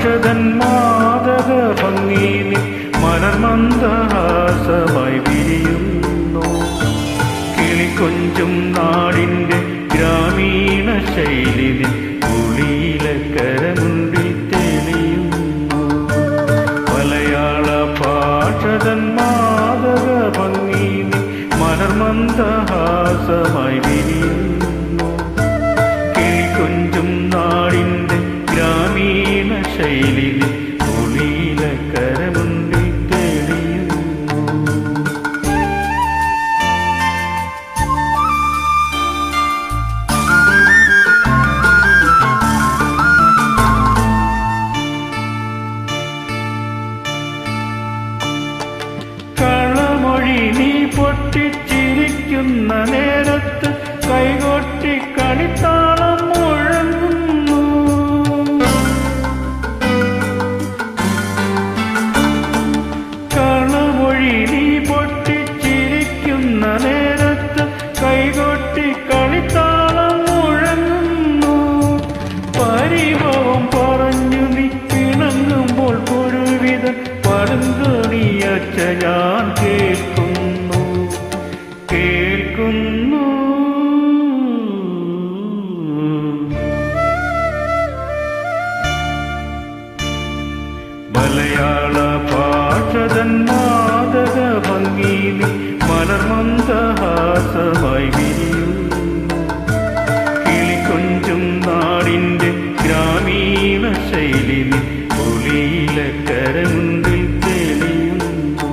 ഭാഷതൻ മാതക ഭംഗീനി മലർമന്ദഹാസമായി വിരിയുന്നു. കിളിക്കൊഞ്ചും നാടിൻ്റെ ഗ്രാമീണ ശൈലിനി കുളിയിലക്കരമുണ്ടിൽ തെളിയുന്നു. മലയാള ഭാഷതൻ മാതക ഭംഗീനി മലർമന്ദഹാസമായി വിരിയുന്നു. കിളിക്കൊഞ്ചും നാടിൻ്റെ ഗ്രാമീണ ശൈലിനി കുളിയിലക്കരമുണ്ടിൽ തെളിയുന്നു. കളമൊഴി നീ പൊട്ടിച്ചിരിക്കുന്ന നേരത്ത് കൈകൊട്ടി കളിത്താളം മുഴങ്ങുന്നു. കളമൊഴി നീ പൊട്ടിച്ചിരിക്കുന്ന നേരത്ത് കൈകൊട്ടി കളിത്താളം മുഴങ്ങുന്നു. പരിഭവം പറഞ്ഞു നീ പിണങ്ങുമ്പോൾ ഒരുവിധ പടുങ്കൊടിയച്ച ഞാൻ കേൾക്കുന്നു കേൾക്കുന്നു. മലയാള ഭാഷതൻ മാതക ഭംഗീനി മലർമന്ദഹാസമായി വിരിയുന്നു. കിളിക്കൊഞ്ചും നാടിൻ്റെ ഗ്രാമീണ ശൈലിനി കുളിയിലക്കരമുണ്ടിൽ തെളിയുന്നു.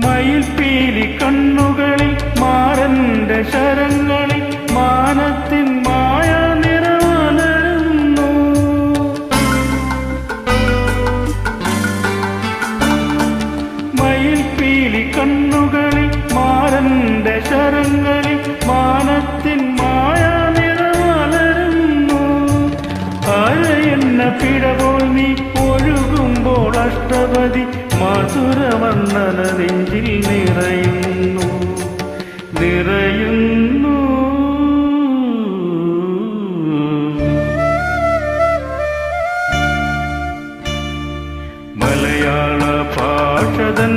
മയിൽപ്പീലി കണ്ണുകളിൽ മാറന്റെ ശരങ്ങളിൽ മാനത്തിൻ മായ നിറമലരുന്നു. മയിൽപ്പീലി കണ്ണുകളിൽ മാറന്റെ ശരങ്ങളിൽ മാനത്തിൻ മായ നിറമലരുന്നു. അഴയെന്ന പിഴപോൽ നീ ഒഴുകുമ്പോൾ അഷ്ടപതി മധുരവർണ്ണന നെഞ്ചിൽ നിറയുന്നു നിറയുന്നു. മലയാള ഭാഷതൻ